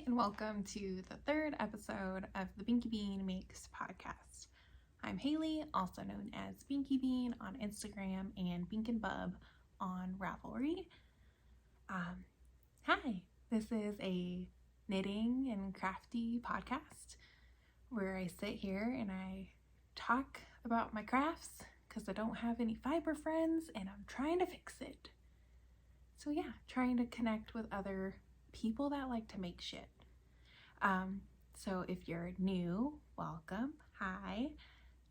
and welcome to the third episode of the Binkybean Makes podcast. I'm Hailey, also known as Binkybean on Instagram and binkandbub on Ravelry. Hi, this is a knitting and crafty podcast where I sit here and I talk about my crafts because I don't have any fiber friends and I'm trying to fix it. So yeah, trying to connect with other people that like to make shit. So if you're new, welcome. Hi.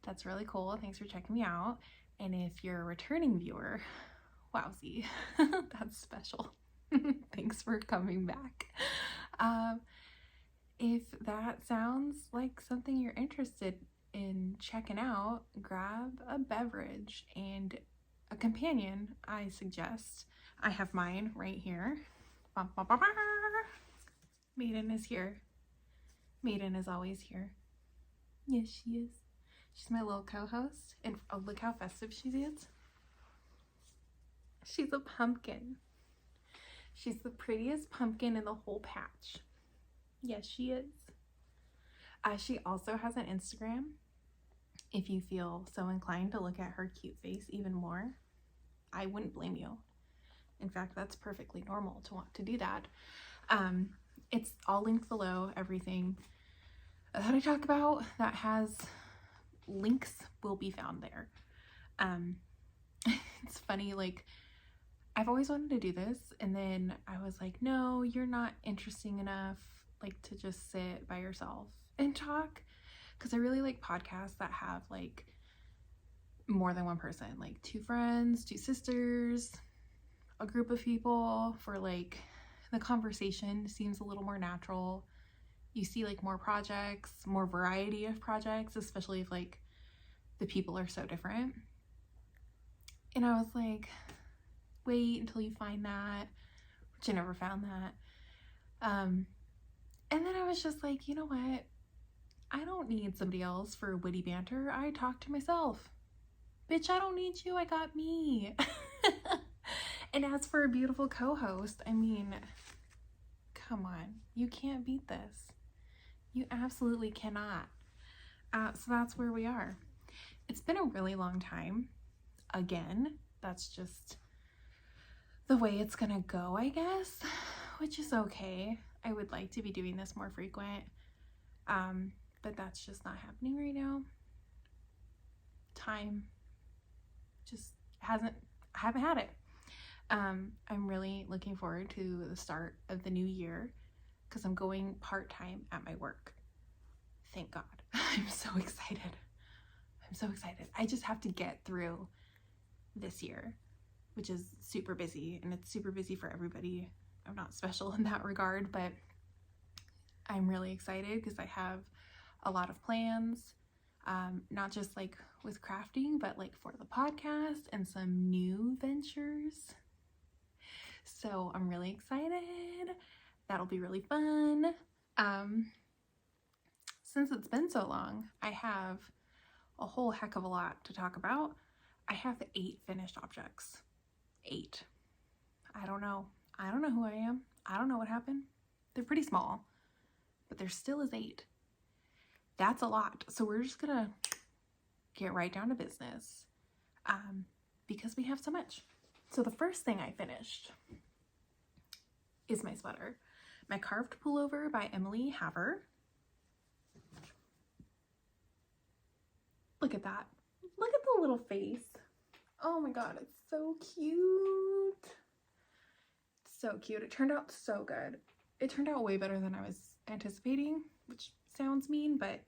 That's really cool. Thanks for checking me out. And if you're a returning viewer, wowsy. That's special. Thanks for coming back. If that sounds like something you're interested in checking out, grab a beverage and a companion, I suggest. I have mine right here. Maiden is here. Maiden is always here. Yes, she is. She's my little co-host. And oh, look how festive she is. She's a pumpkin. She's the prettiest pumpkin in the whole patch. Yes, she is. She also has an Instagram. If you feel so inclined to look at her cute face even more, I wouldn't blame you. In fact, that's perfectly normal to want to do that. It's all linked below. Everything that I talk about that has links will be found there. It's funny, like, I've always wanted to do this, and then I was like, no, you're not interesting enough, like, to just sit by yourself and talk, because I really like podcasts that have, like, more than one person, like 2 friends, 2 sisters, a group of people, for, like, the conversation seems a little more natural. You see, like, more projects, more variety of projects, especially if, like, the people are so different. And I was like, wait until you find that, which I never found that. And then I was just like, you know what? I don't need somebody else for witty banter. I talk to myself. Bitch, I don't need you. I got me. And as for a beautiful co-host, I mean, come on. You can't beat this. You absolutely cannot. So that's where we are. It's been a really long time. Again, that's just the way it's gonna go, I guess, which is okay. I would like to be doing this more frequent, but that's just not happening right now. Time just I haven't had it. I'm really looking forward to the start of the new year because I'm going part-time at my work. Thank God. I'm so excited. I'm so excited. I just have to get through this year, which is super busy, and it's super busy for everybody. I'm not special in that regard, but I'm really excited because I have a lot of plans, not just like with crafting, but like for the podcast and some new ventures. So I'm really excited. That'll be really fun. Since it's been so long, I have a whole heck of a lot to talk about. I have 8 finished objects. 8. I don't know who I am. I don't know what happened. They're pretty small, but there still is 8. That's a lot. So we're just gonna get right down to business, because we have so much. So the first thing I finished is my sweater. My carved pullover by Emily Haver. Look at that. Look at the little face. Oh my God, it's so cute. So cute. It turned out so good. It turned out way better than I was anticipating, which sounds mean, but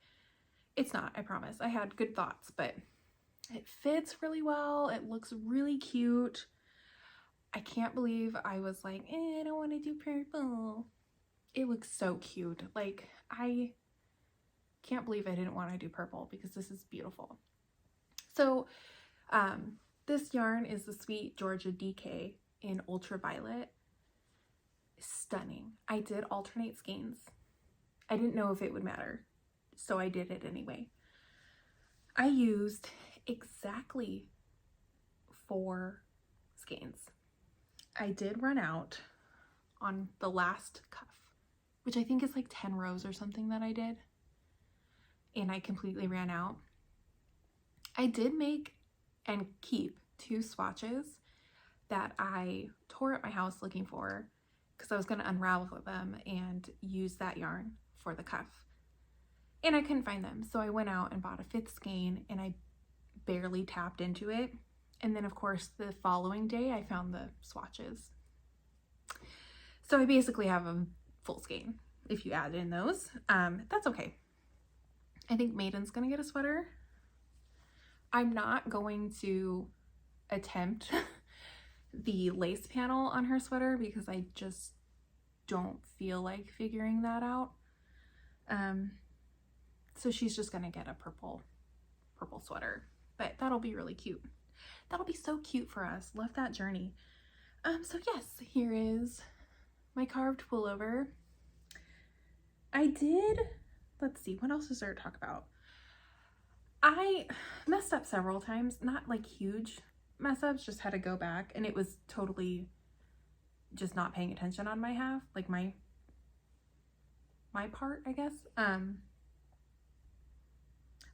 it's not, I promise. I had good thoughts, but it fits really well. It looks really cute. I can't believe I was like, I don't want to do purple. It looks so cute. Like, I can't believe I didn't want to do purple because this is beautiful. So, this yarn is the Sweet Georgia DK in Ultraviolet. Stunning. I did alternate skeins. I didn't know if it would matter, so I did it anyway. I used exactly 4 skeins. I did run out on the last cuff. which I think is like 10 rows or something that I did. And I completely ran out. I did make and keep 2 swatches that I tore up my house looking for because I was going to unravel them and use that yarn for the cuff. And I couldn't find them. So I went out and bought a 5th skein and I barely tapped into it. And then of course the following day I found the swatches. So I basically have a full skein if you add in those. That's okay. I think Maiden's gonna get a sweater. I'm not going to attempt the lace panel on her sweater because I just don't feel like figuring that out. So she's just gonna get a purple sweater, but that'll be really cute. That'll be so cute for us. Love that journey. So yes, here is my carved pullover. I did, let's see, what else is there to talk about? I messed up several times, not like huge mess ups, just had to go back, and it was totally just not paying attention on my half, like my part, I guess.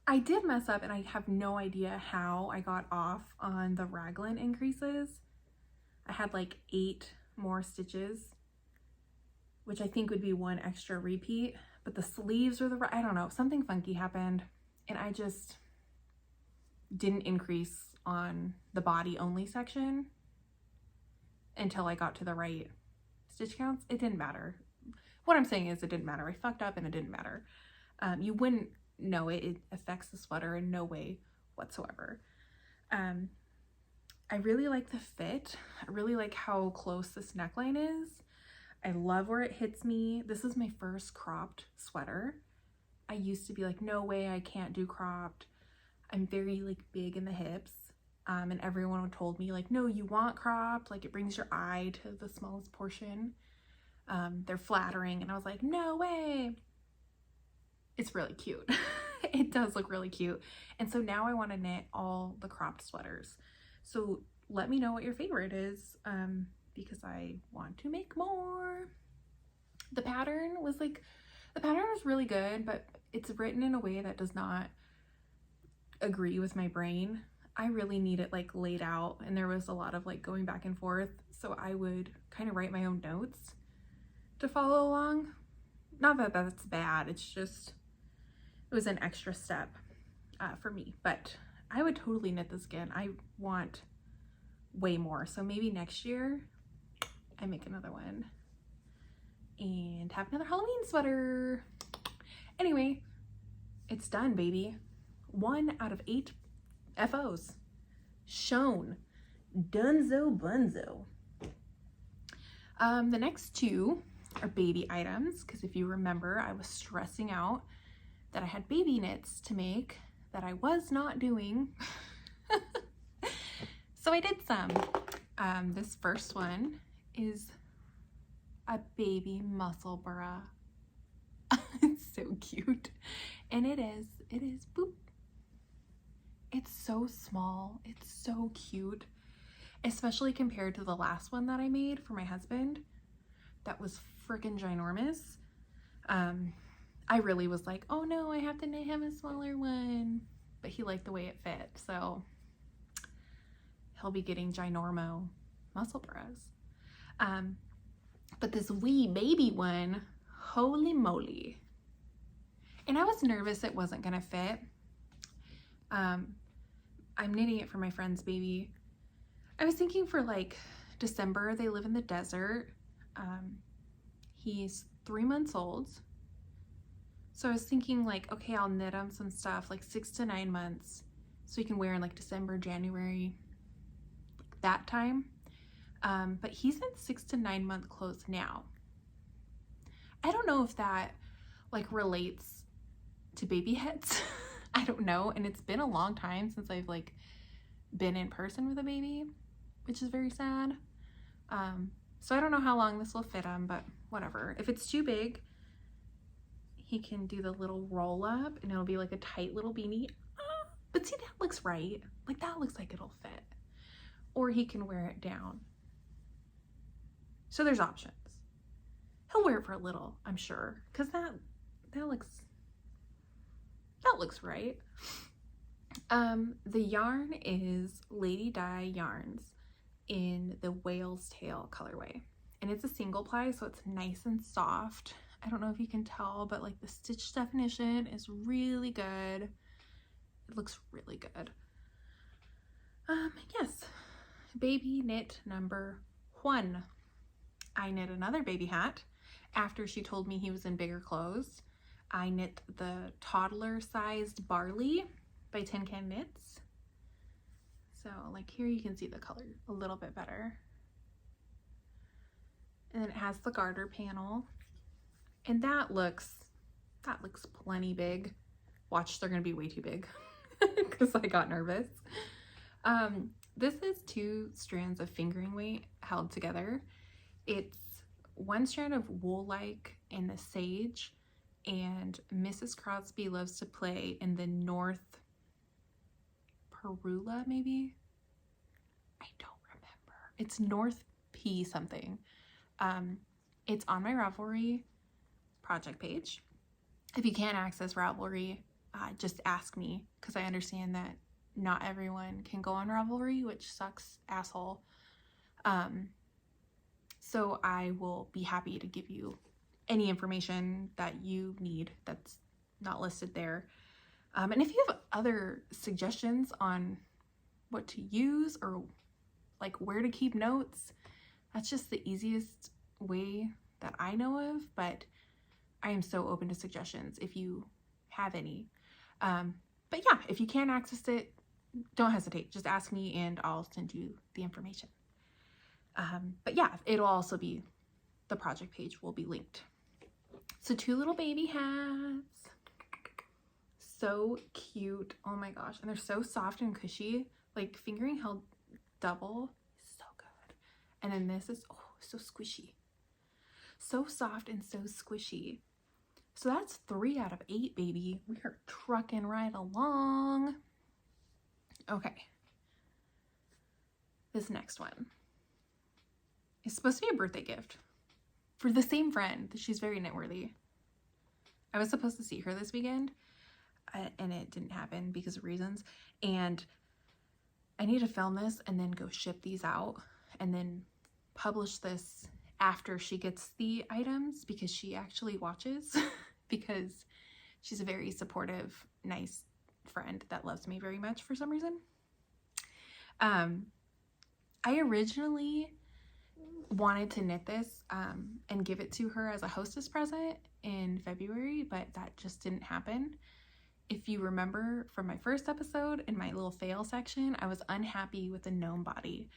I did mess up and I have no idea how I got off on the raglan increases. I had like 8 more stitches, which I think would be 1 extra repeat, but the sleeves were I don't know, something funky happened and I just didn't increase on the body only section until I got to the right stitch counts. It didn't matter. What I'm saying is it didn't matter. I fucked up and it didn't matter. You wouldn't know it. It affects the sweater in no way whatsoever. I really like the fit. I really like how close this neckline is. I love where it hits me. This is my first cropped sweater. I used to be like, no way, I can't do cropped. I'm very like big in the hips. And everyone told me like, no, you want cropped. Like it brings your eye to the smallest portion. They're flattering. And I was like, no way. It's really cute. It does look really cute. And so now I want to knit all the cropped sweaters. So let me know what your favorite is, because I want to make more. The pattern was really good, but it's written in a way that does not agree with my brain. I really need it like laid out, and there was a lot of like going back and forth. So I would kind of write my own notes to follow along. Not that that's bad, it's just, it was an extra step for me, but I would totally knit this again. I want way more. So maybe next year I make another one and have another Halloween sweater. Anyway, it's done, baby. 1 out of 8 FOs shown. Dunzo bunzo. The next 2 are baby items, because if you remember, I was stressing out that I had baby knits to make that I was not doing. So I did some. This first one is a baby Musselburgh. It's so cute. And it is boop. It's so small. It's so cute. Especially compared to the last one that I made for my husband. That was freaking ginormous. I really was like, oh no, I have to knit him a smaller one. But he liked the way it fit, so he'll be getting ginormo Musselburghs. But this wee baby one, holy moly. And I was nervous it wasn't gonna fit. I'm knitting it for my friend's baby. I was thinking for like December. They live in the desert. He's 3 months old. So I was thinking like, okay, I'll knit him some stuff like 6 to 9 months so he can wear in like December, January, like that time. But he's in 6 to 9 month clothes now. I don't know if that like relates to baby heads. I don't know. And it's been a long time since I've like been in person with a baby, which is very sad. So I don't know how long this will fit him, but whatever. If it's too big, he can do the little roll up and it'll be like a tight little beanie. But see, that looks right. Like that looks like it'll fit. Or he can wear it down. So there's options. He'll wear it for a little, I'm sure, because that looks right. The yarn is Lady Dye Yarns in the Whale's Tail colorway, and it's a single ply, so it's nice and soft. I don't know if you can tell, but like the stitch definition is really good. It looks really good. Yes, baby knit number 1. I knit another baby hat after she told me he was in bigger clothes. I knit the toddler sized Barley by Tin Can Knits. So like here you can see the color a little bit better. And then it has the garter panel. And that looks plenty big. Watch, they're gonna be way too big because I got nervous. This is 2 strands of fingering weight held together. It's 1 strand of woollike in the sage, and Mrs. Crosby loves to play in the North Parula, maybe? I don't remember. It's North P something. It's on my Ravelry project page. If you can't access Ravelry, just ask me, because I understand that not everyone can go on Ravelry, which sucks, asshole. So I will be happy to give you any information that you need that's not listed there. And if you have other suggestions on what to use or like where to keep notes, that's just the easiest way that I know of, but I am so open to suggestions if you have any. But yeah, if you can't access it, don't hesitate. Just ask me and I'll send you the information. But yeah, it'll also be, the project page will be linked. So 2 little baby hats. So cute. Oh my gosh. And they're so soft and cushy. Like fingering held double. So good. And then this is, oh, so squishy. So soft and so squishy. So that's 3 out of 8, baby. We are trucking right along. Okay. This next one is supposed to be a birthday gift for the same friend. She's very knitworthy. I was supposed to see her this weekend, and it didn't happen because of reasons. And I need to film this and then go ship these out and then publish this after she gets the items, because she actually watches because she's a very supportive, nice friend that loves me very much for some reason. I originally wanted to knit this and give it to her as a hostess present in February, but that just didn't happen. If you remember from my first episode in my little fail section, I was unhappy with the gnome body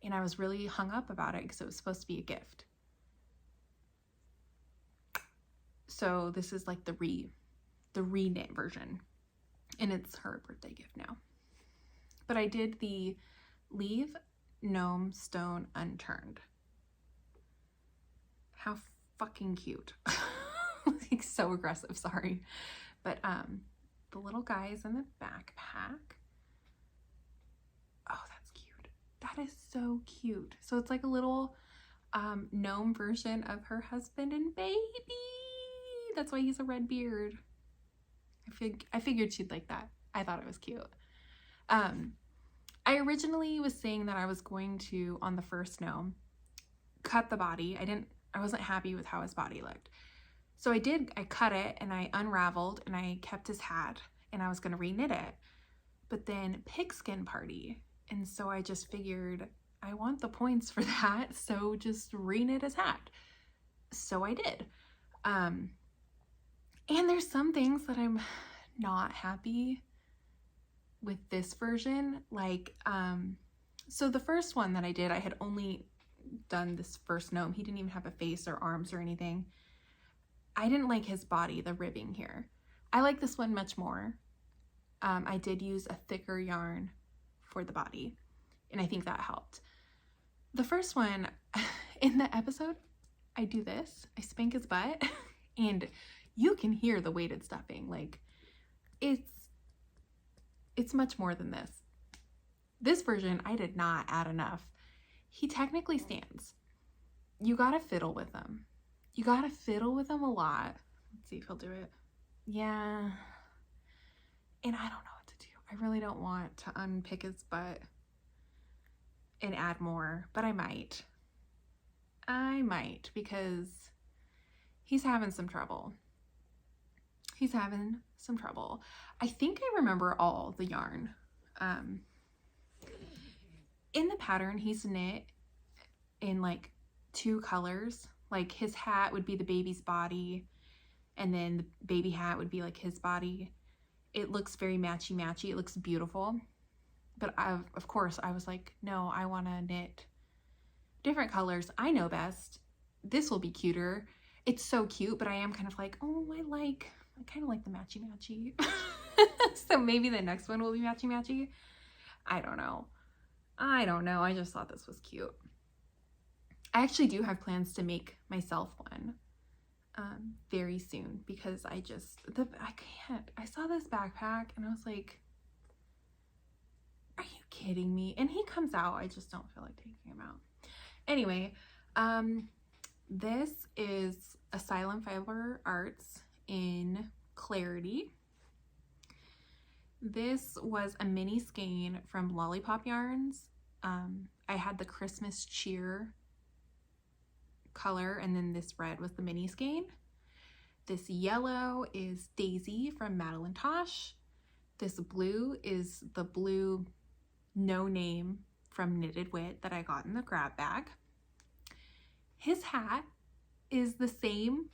and I was really hung up about it because it was supposed to be a gift. So this is like the re-knit version, and it's her birthday gift now. But I did the Leave Gnome Stone Unturned. How fucking cute. Like so aggressive, sorry. But the little guys in the backpack. Oh, that's cute. That is so cute. So it's like a little gnome version of her husband and baby. That's why he's a red beard. I figured she'd like that. I thought it was cute. I originally was saying that I was going to, on the first gnome, cut the body. I wasn't happy with how his body looked. So I cut it and I unraveled and I kept his hat and I was going to reknit it. But then pigskin party. And so I just figured I want the points for that. So just reknit his hat. So I did. And there's some things that I'm not happy with this version. Like, so the first one that I did, I had only done this first gnome. He didn't even have a face or arms or anything. I didn't like his body, the ribbing here. I like this one much more. I did use a thicker yarn for the body, and I think that helped. The first one, in the episode, I do this. I spank his butt, and you can hear the weighted stuffing. Like, it's much more than this. This version, I did not add enough. He technically stands. You gotta fiddle with him. You gotta fiddle with him a lot. Let's see if he'll do it. Yeah. And I don't know what to do. I really don't want to unpick his butt and add more, but I might. I might, because he's having some trouble. He's having some trouble. I think I remember all the yarn. In the pattern, he's knit in like 2 colors. Like his hat would be the baby's body, and then the baby hat would be like his body. It looks very matchy-matchy. It looks beautiful. But of course, I was like, no, I want to knit different colors. I know best. This will be cuter. It's so cute, but I am kind of like, oh, I kind of like the matchy-matchy. So maybe the next one will be matchy-matchy. I don't know. I just thought this was cute. I actually do have plans to make myself one very soon, because I can't. I saw this backpack and I was like, are you kidding me? And he comes out. I just don't feel like taking him out. Anyway, this is Asylum Fiber Arts in Clarity. This was a mini skein from Lollipop Yarns. I had the Christmas cheer color, and then this red was the mini skein. This yellow is Daisy from Madeline Tosh. This blue is the blue No Name from Knitted Wit that I got in the grab bag. His hat is the same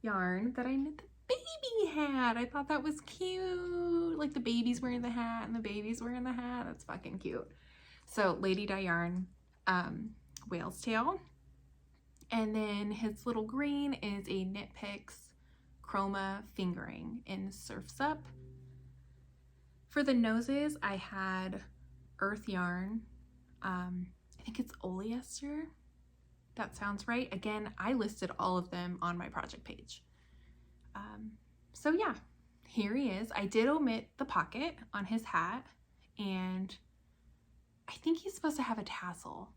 yarn that I knit the baby hat. I thought that was cute. Like the baby's wearing the hat and the baby's wearing the hat. That's fucking cute. So Lady Dye yarn, Whale's Tail. And then his little green is a Knit Picks Chroma Fingering in Surf's Up. For the noses, I had Earth Yarn. I think it's Oleester. That sounds right. Again, I listed all of them on my project page. So yeah, here he is. I did omit the pocket on his hat, and I think he's supposed to have a tassel,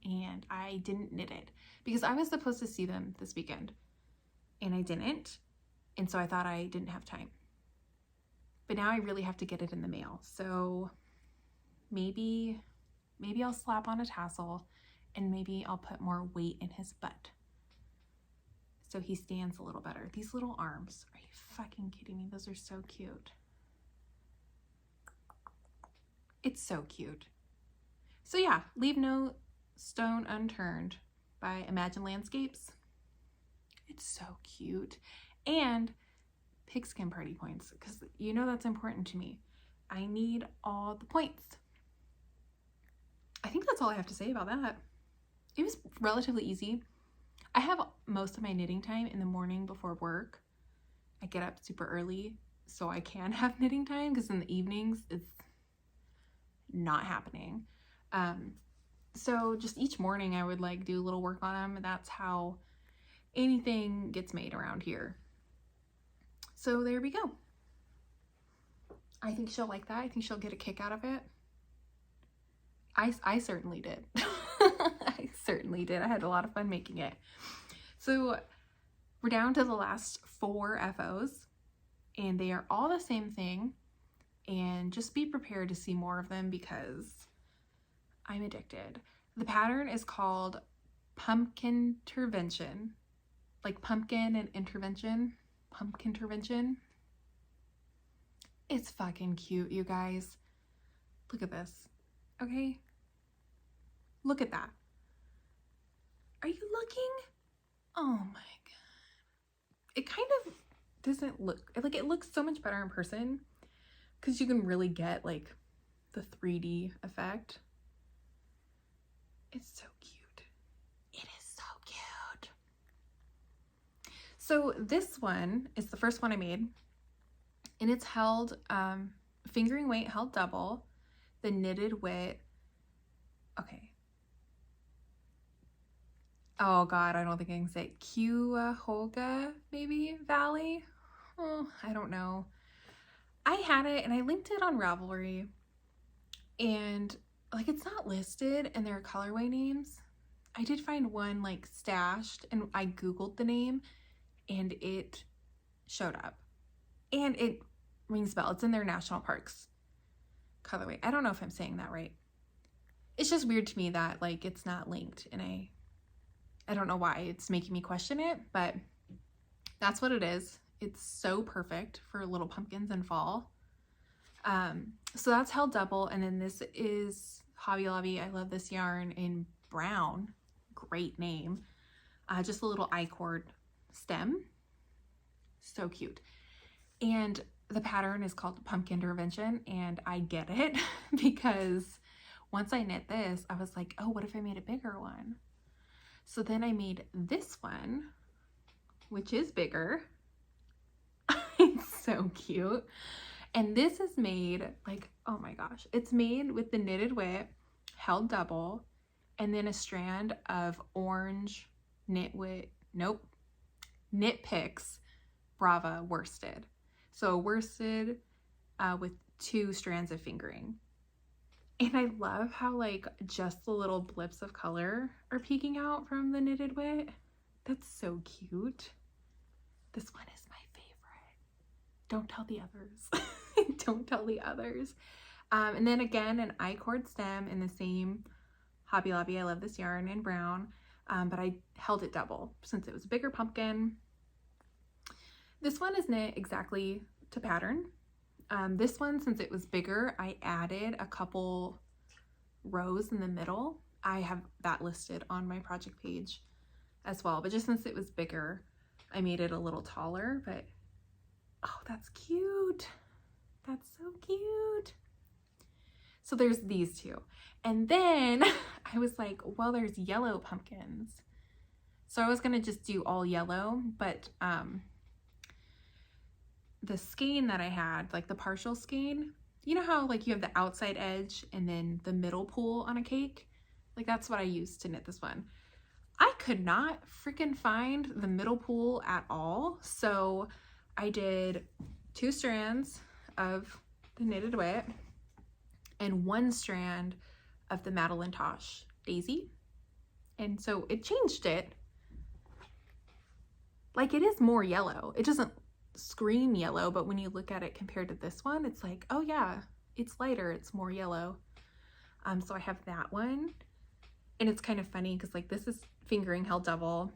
and I didn't knit it because I was supposed to see them this weekend and I didn't. And so I thought I didn't have time, but now I really have to get it in the mail. So maybe I'll slap on a tassel, and maybe I'll put more weight in his butt so he stands a little better. These little arms, are you fucking kidding me? Those are so cute. It's so cute. So yeah, Leave No Stone Unturned by Imagine Landscapes. It's so cute. And pigskin party points, because you know that's important to me. I need all the points. I think that's all I have to say about that. It was relatively easy. I have most of my knitting time in the morning before work. I get up super early so I can have knitting time, because in the evenings it's not happening. So just each morning I would like do a little work on them, and that's how anything gets made around here. So there we go. I think she'll like that. I think she'll get a kick out of it. I certainly did. I certainly did. I had a lot of fun making it. So we're down to the last 4 FOs, and they are all the same thing. And just be prepared to see more of them because I'm addicted. The pattern is called Pumpkintervention, like pumpkin and intervention. Pumpkintervention. It's fucking cute, you guys. Look at this. Okay? Look at that. Are you looking? Oh my god. It kind of doesn't look, like it looks so much better in person because you can really get like the 3D effect. It's so cute. It is so cute. So this one is the first one I made, and it's held, fingering weight held double, the Knitted Wit. Okay. Oh god, I don't think I can say it. Cuyahoga, maybe, Valley? Oh, I don't know. I had it and I linked it on Ravelry, and like it's not listed and there are colorway names. I did find one like stashed, and I Googled the name and it showed up. And it rings a bell. It's in their national parks colorway. I don't know if I'm saying that right. It's just weird to me that like it's not linked, and I don't know why it's making me question it, but that's what it is. It's so perfect for little pumpkins in fall. So that's held double, and then this is Hobby Lobby. I love this yarn in brown. Great name. Just a little I-cord stem. So cute. And the pattern is called Pumpkintervention, and I get it because once I knit this, I was like, oh, what if I made a bigger one? So then I made this one, which is bigger. It's so cute. And this is made like, oh my gosh, it's made with the knitted wit, held double, and then a strand of orange Knit Picks Brava worsted. So worsted with 2 strands of fingering. And I love how like just the little blips of color are peeking out from the knitted wit. That's so cute. This one is my favorite. Don't tell the others. Don't tell the others. And then again, an I-cord stem in the same Hobby Lobby. I love this yarn in brown, but I held it double since it was a bigger pumpkin. This one is knit exactly to pattern. This one, since it was bigger, I added a couple rows in the middle. I have that listed on my project page as well, but just since it was bigger, I made it a little taller. But oh, that's cute. That's so cute. So there's these two. And then I was like, well, there's yellow pumpkins. So I was gonna just do all yellow, but the skein that I had, like the partial skein, you know how like you have the outside edge and then the middle pull on a cake? Like that's what I used to knit this one. I could not freaking find the middle pull at all. So I did 2 strands of the knitted wit and 1 strand of the Madeline Tosh daisy. And so it changed it. Like it is more yellow. It doesn't scream yellow, but when you look at it compared to this one, it's like, oh yeah, it's lighter, it's more yellow. So I have that one, and it's kind of funny because like this is fingering held double,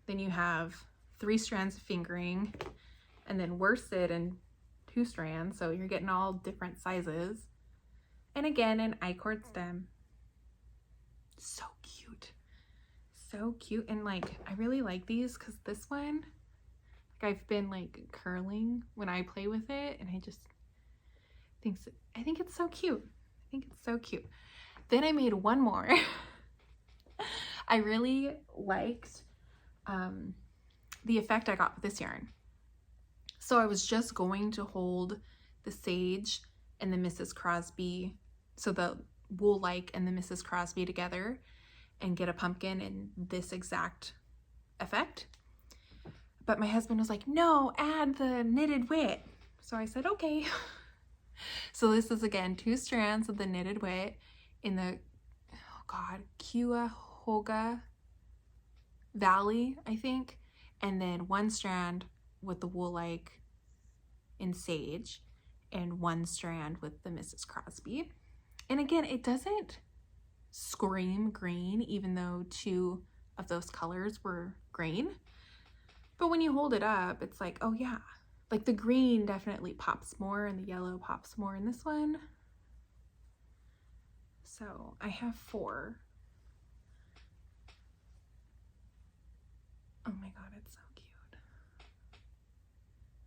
then you have 3 strands of fingering, and then worsted and 2 strands, so you're getting all different sizes. And again, an I-cord stem. So cute. So cute. And like I really like these because this one, like I've been like curling when I play with it, and I think it's so cute. I think it's so cute. Then I made one more. I really liked the effect I got with this yarn. So I was just going to hold the Sage and the Mrs. Crosby, so the Woollike and the Mrs. Crosby together, and get a pumpkin in this exact effect. But my husband was like, no, add the knitted wit. So I said, okay. So this is again 2 strands of the knitted wit in the, oh God, Cuyahoga Valley, I think. And then 1 strand with the Woollike in Sage and 1 strand with the Mrs. Crosby. And again, it doesn't scream green, even though 2 of those colors were green. But when you hold it up, it's like, oh yeah, like the green definitely pops more and the yellow pops more in this one. So I have 4. Oh my God, it's so cute.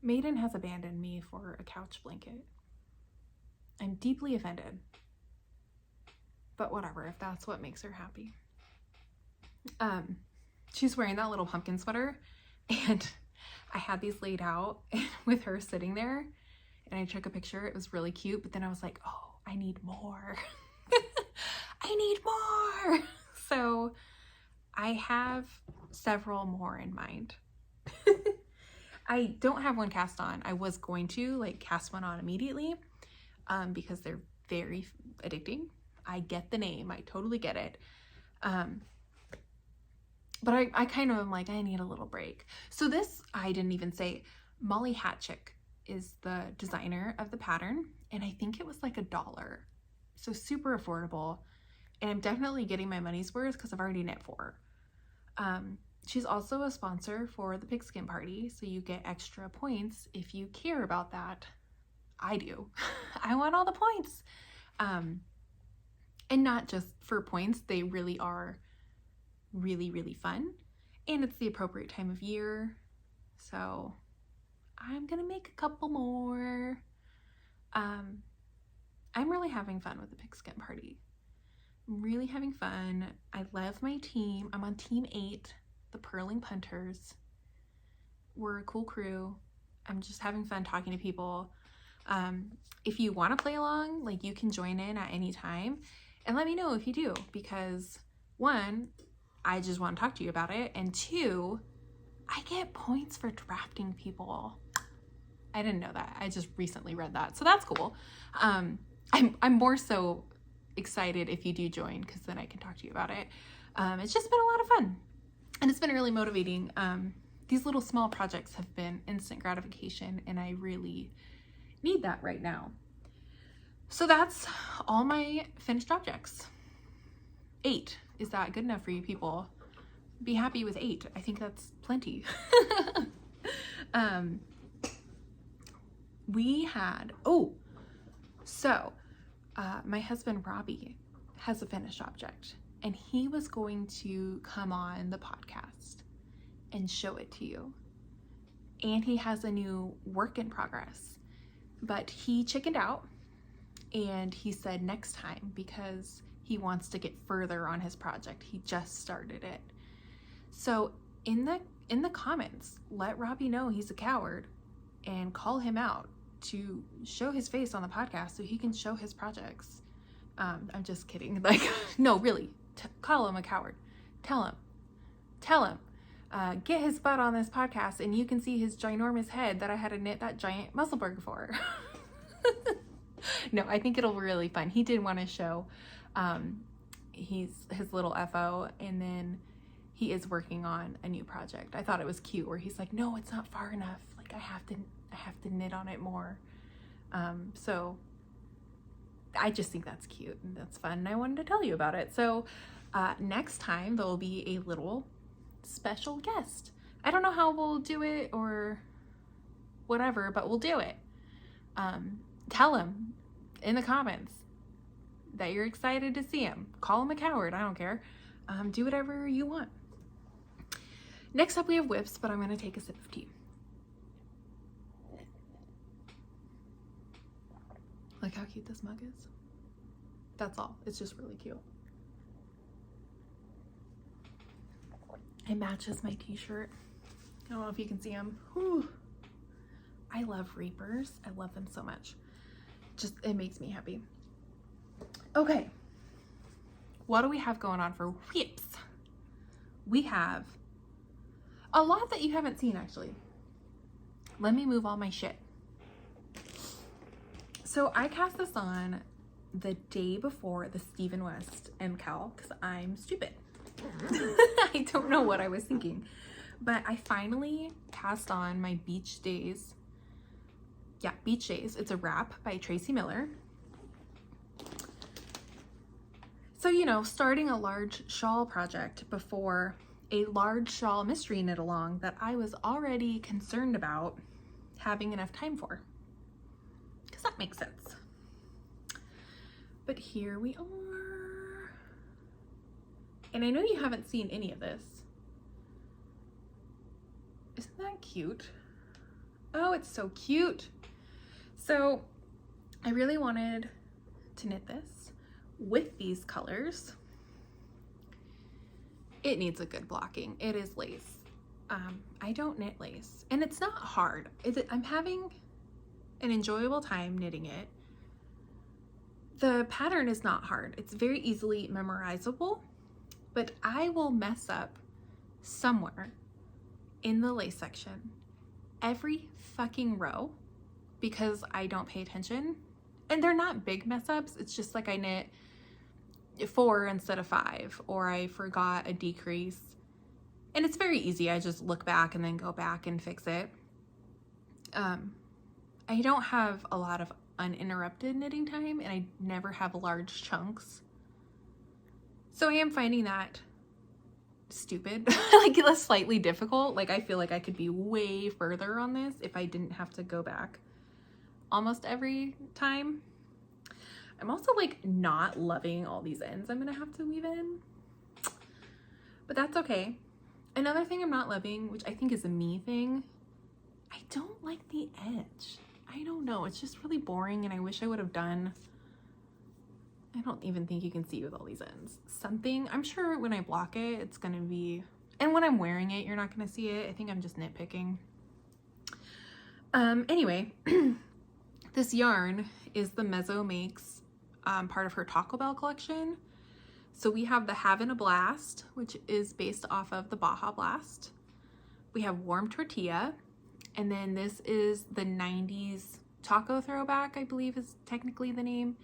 Maiden has abandoned me for a couch blanket. I'm deeply offended. But whatever, if that's what makes her happy. She's wearing that little pumpkin sweater, and I had these laid out with her sitting there, and I took a picture. It was really cute, but then I was like, oh, I need more. I need more. So I have several more in mind. I don't have one cast on. I was going to like cast one on immediately because they're very addicting. I get the name. I totally get it. but I kind of am like, I need a little break. So this, I didn't even say, Molly HatChick is the designer of the pattern, and I think it was like $1. So super affordable, and I'm definitely getting my money's worth because I've already knit 4. She's also a sponsor for the pigskin party, so you get extra points if you care about that. I do. I want all the points. And not just for points, they really are really, really fun. And it's the appropriate time of year. So I'm gonna make a couple more. I'm really having fun with the pigskin party. I'm really having fun. I love my team. I'm on team 8, the Purling Punters. We're a cool crew. I'm just having fun talking to people. If you want to play along, like, you can join in at any time and let me know if you do, because 1, I just want to talk to you about it, and 2, I get points for drafting people. I didn't know that. I just recently read that, so that's cool. I'm more so excited if you do join, because then I can talk to you about it. It's just been a lot of fun, and it's been really motivating. These little small projects have been instant gratification, and I really need that right now. So that's all my finished objects. 8. Is that good enough for you people? Be happy with 8. I think that's plenty. We had, my husband Robbie has a finished object, and he was going to come on the podcast and show it to you. And he has a new work in progress, but he chickened out, and he said next time, because he wants to get further on his project. He just started it. So in the comments, let Robbie know he's a coward and call him out to show his face on the podcast so he can show his projects. I'm just kidding. Like, no, really, call him a coward. Tell him. Get his butt on this podcast, and you can see his ginormous head that I had to knit that giant Musselburgh for. No, I think it'll be really fun. He did want to show his little FO, and then he is working on a new project. I thought it was cute where he's like, no, it's not far enough. Like, I have to knit on it more. So I just think that's cute and that's fun, and I wanted to tell you about it. So next time there will be a little special guest. I don't know how we'll do it or whatever, but we'll do it. Tell him in the comments that you're excited to see him. Call him a coward, I don't care. Do whatever you want. Next up we have whips, but I'm going to take a sip of tea. Look how cute this mug is. That's all. It's just really cute. It matches my t-shirt. I don't know if you can see them. Whew. I love Reapers. I love them so much. Just, it makes me happy. Okay. What do we have going on for whips? We have a lot that you haven't seen, actually. Let me move all my shit. So I cast this on the day before the Stephen West MCAL because I'm stupid. I don't know what I was thinking, but I finally cast on my Beach Days. Yeah, Beach Days. It's a wrap by Tracy Miller. So, you know, starting a large shawl project before a large shawl mystery knit along that I was already concerned about having enough time for. Because that makes sense. But here we are. And I know you haven't seen any of this. Isn't that cute? Oh, it's so cute. So I really wanted to knit this with these colors. It needs a good blocking. It is lace. I don't knit lace, and it's not hard. I'm having an enjoyable time knitting it. The pattern is not hard. It's very easily memorizable, but I will mess up somewhere in the lace section every fucking row because I don't pay attention. And they're not big mess ups. It's just like I knit 4 instead of 5, or I forgot a decrease And it's very easy. I just look back and then go back and fix it. I don't have a lot of uninterrupted knitting time, and I never have large chunks. So I am finding that stupid, like it's slightly difficult. Like I feel like I could be way further on this if I didn't have to go back almost every time. I'm also like not loving all these ends I'm gonna have to weave in, but that's okay. Another thing I'm not loving, which I think is a me thing, I don't like the edge. I don't know, it's just really boring, and I wish I would have done, I don't even think you can see with all these ends, something. I'm sure when I block it, it's gonna be, and when I'm wearing it, you're not gonna see it. I think I'm just nitpicking. Anyway, this yarn is the Binkybean Makes, part of her Taco Bell collection. So we have the Havin' a Blast, which is based off of the Baja Blast. We have Warm Tortilla, and then this is the 90s taco throwback, I believe is technically the name.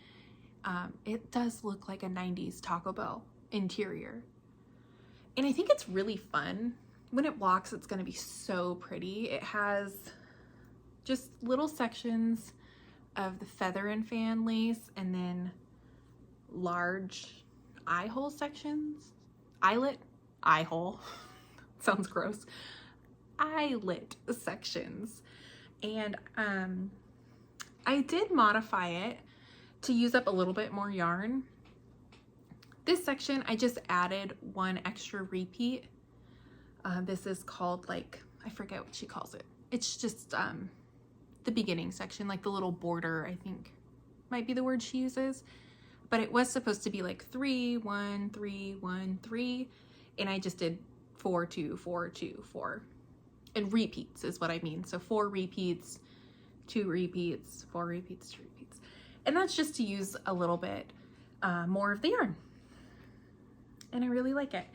It does look like a 90s Taco Bell interior. And I think it's really fun. When it blocks, it's gonna be so pretty. It has just little sections of the feather and fan lace, and then large eye hole sections. Eye hole. Sounds gross. Eyelet sections. And I did modify it to use up a little bit more yarn. This section, I just added one extra repeat. This is called, like, I forget what she calls it. It's just the beginning section, like the little border, I think might be the word she uses. But it was supposed to be like 3, 1, 3, 1, 3, and I just did 4, 2, 4, 2, 4. And repeats is what I mean. So 4 repeats, 2 repeats, 4 repeats, 2 repeats. And that's just to use a little bit more of the yarn. And I really like it.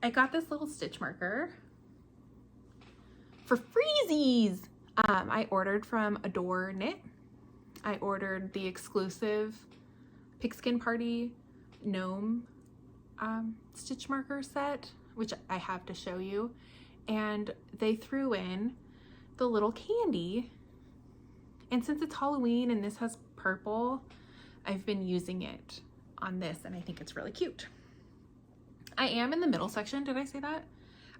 I got this little stitch marker for freezies. I ordered from Adore Knit. I ordered the exclusive Pigskin Party Gnome stitch marker set, which I have to show you. And they threw in the little candy. And since it's Halloween and this has purple, I've been using it on this, and I think it's really cute. I am in the middle section. Did I say that?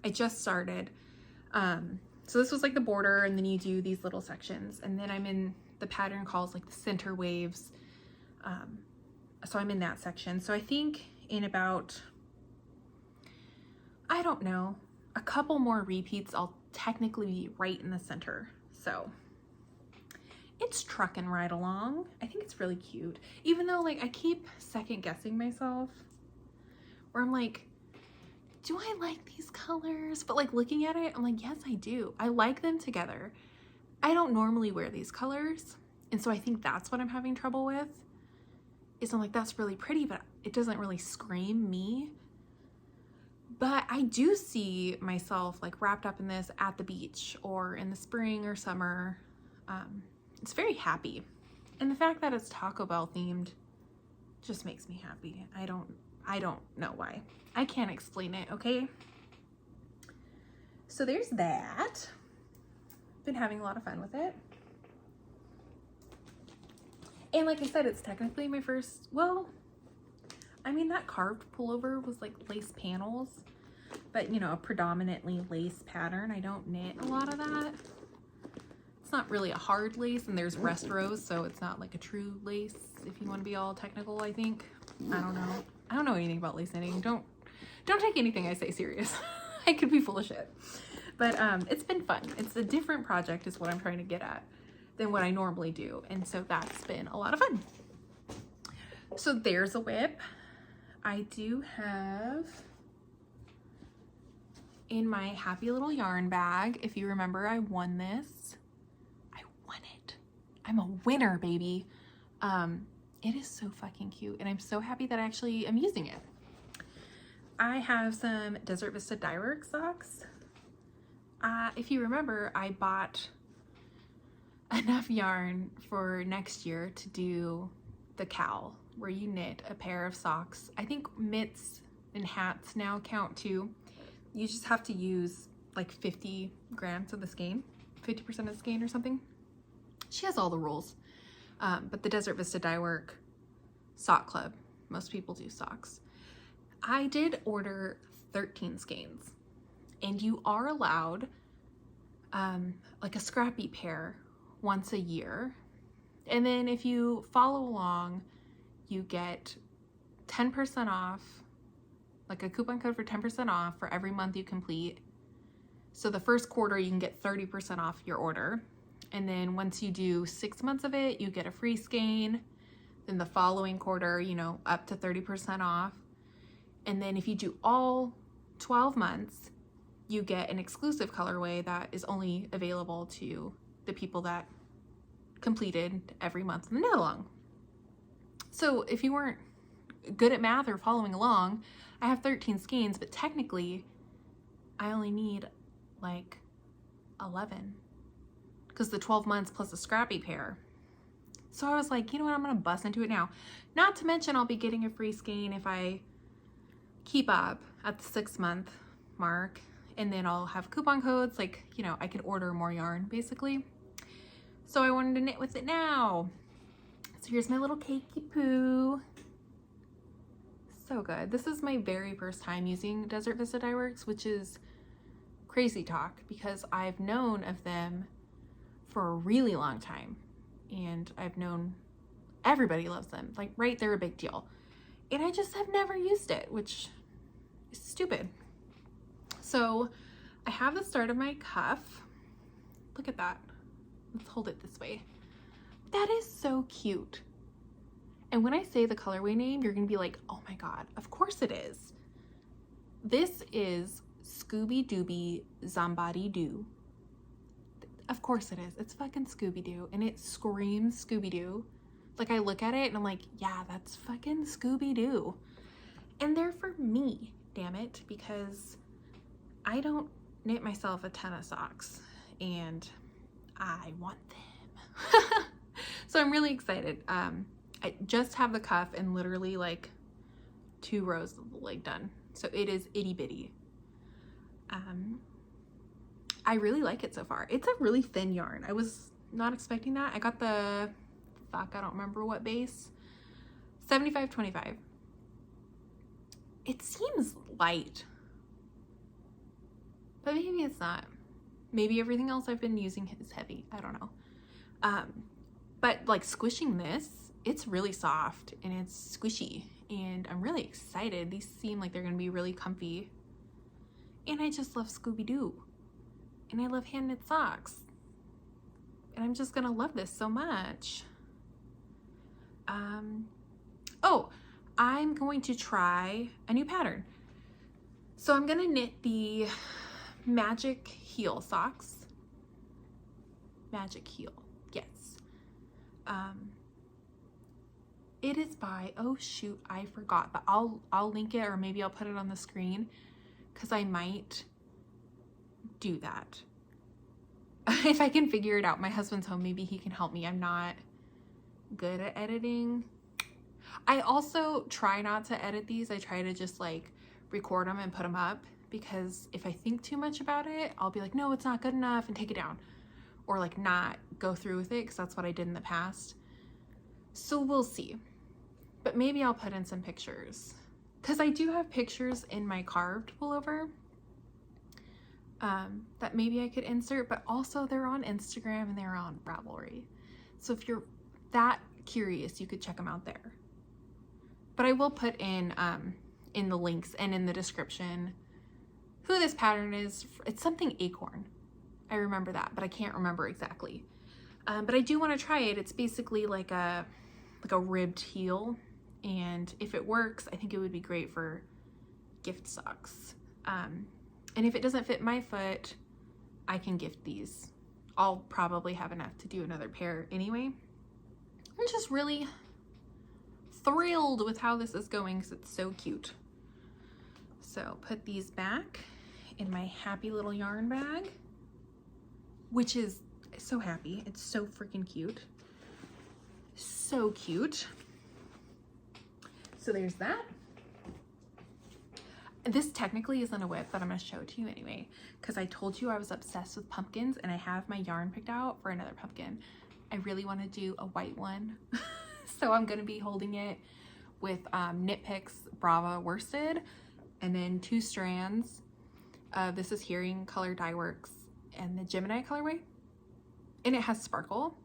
I just started. So this was like the border, and then you do these little sections, and then I'm in the pattern calls like the center waves. So I'm in that section. So I think in about, I don't know, a couple more repeats, I'll technically be right in the center. So it's trucking right along. I think it's really cute. Even though like I keep second guessing myself, where I'm like, do I like these colors? But like looking at it, I'm like, yes, I do. I like them together. I don't normally wear these colors. And so I think that's what I'm having trouble with. Is I'm like, that's really pretty, but it doesn't really scream me. But I do see myself like wrapped up in this at the beach or in the spring or summer. It's very happy. And the fact that it's Taco Bell themed just makes me happy. I don't know why. I can't explain it, okay? So there's that. Been having a lot of fun with it. And like I said, it's technically my first, well, I mean, that carved pullover was like lace panels, but you know, a predominantly lace pattern. I don't knit a lot of that. It's not really a hard lace, and there's rest rows, so it's not like a true lace, if you want to be all technical, I think. I don't know. I don't know anything about lace knitting. Don't take anything I say serious. I could be full of shit. But it's been fun. It's a different project is what I'm trying to get at than what I normally do. And so that's been a lot of fun. So there's a whip. I do have in my happy little yarn bag, if you remember, I won this. I won it. I'm a winner, baby. It is so fucking cute, and I'm so happy that I actually am using it. I have some Desert Vista dyework socks. If you remember, I bought enough yarn for next year to do the cowl, where you knit a pair of socks. I think mitts and hats now count too. you just have to use like 50 grams of the skein, 50% of the skein or something. She has all the rules. But the Desert Vista Dye Work sock club, most people do socks. I did order 13 skeins, and you are allowed like a scrappy pair once a year. And then if you follow along, you get 10% off, like a coupon code for 10% off for every month you complete. So the first quarter, you can get 30% off your order. And then once you do 6 months of it, you get a free skein. Then the following quarter, you know, up to 30% off. And then if you do all 12 months, you get an exclusive colorway that is only available to the people that completed every month in the knit along. So if you weren't good at math or following along, I have 13 skeins, but technically I only need like 11 because the 12 months plus a scrappy pair. So I was like, you know what, I'm gonna bust into it now. Not to mention I'll be getting a free skein if I keep up at the 6 month mark, and then I'll have coupon codes, like, you know, I can order more yarn basically. So I wanted to knit with it now. So here's my little cakey poo. So good. This is my very first time using Desert Vista Dye Works, which is crazy talk because I've known of them for a really long time, and I've known everybody loves them. Like, right, they're a big deal. And I just have never used it, which is stupid. So I have the start of my cuff. Look at that. Let's hold it this way. That is so cute. And when I say the colorway name, you're gonna be like, oh my God, of course it is. This is Scooby Dooby Zombody Doo. Of course it is. It's fucking Scooby-Doo, and it screams Scooby-Doo. Like, I look at it and I'm like, yeah, that's fucking Scooby-Doo. And they're for me, damn it, because I don't knit myself a ton of socks and I want them. So I'm really excited. I just have the cuff and literally like 2 rows of the leg done. So it is itty bitty. I really like it so far. It's a really thin yarn. I was not expecting that. I got the, I don't remember what base, 75/25. It seems light, but maybe it's not. Maybe everything else I've been using is heavy. I don't know. But like squishing this, it's really soft and it's squishy, and I'm really excited. These seem like they're gonna be really comfy. And I just love Scooby-Doo. And I love hand knit socks. And I'm just gonna love this so much. Oh, I'm going to try a new pattern. So I'm gonna knit the Magic Heel socks. Magic Heel, yes. It is by, oh shoot, I forgot, but I'll link it, or maybe I'll put it on the screen because I might do that. If I can figure it out. My husband's home, maybe he can help me. I'm not good at editing. I also try not to edit these. I try to just like record them and put them up, because if I think too much about it, I'll be like, no, it's not good enough, and take it down, or like not go through with it, because that's what I did in the past. So we'll see, but maybe I'll put in some pictures, because I do have pictures in my carved pullover that maybe I could insert, but also they're on Instagram and they're on Ravelry. So if you're that curious, you could check them out there. But I will put in the links and in the description who this pattern is. It's something acorn. I remember that, but I can't remember exactly. But I do want to try it. It's basically like a ribbed heel, and if it works, I think it would be great for gift socks. And if it doesn't fit my foot, I can gift these. I'll probably have enough to do another pair anyway. I'm just really thrilled with how this is going because it's so cute. So put these back in my happy little yarn bag, which is so happy. It's so freaking cute. So cute. So there's that. This technically isn't a whip, but I'm going to show it to you anyway, because I told you I was obsessed with pumpkins, and I have my yarn picked out for another pumpkin. I really want to do a white one. So I'm going to be holding it with Knit Picks Brava worsted, and then 2 strands. This is Hearing Color Dye Works and the Gemini colorway, and it has sparkle.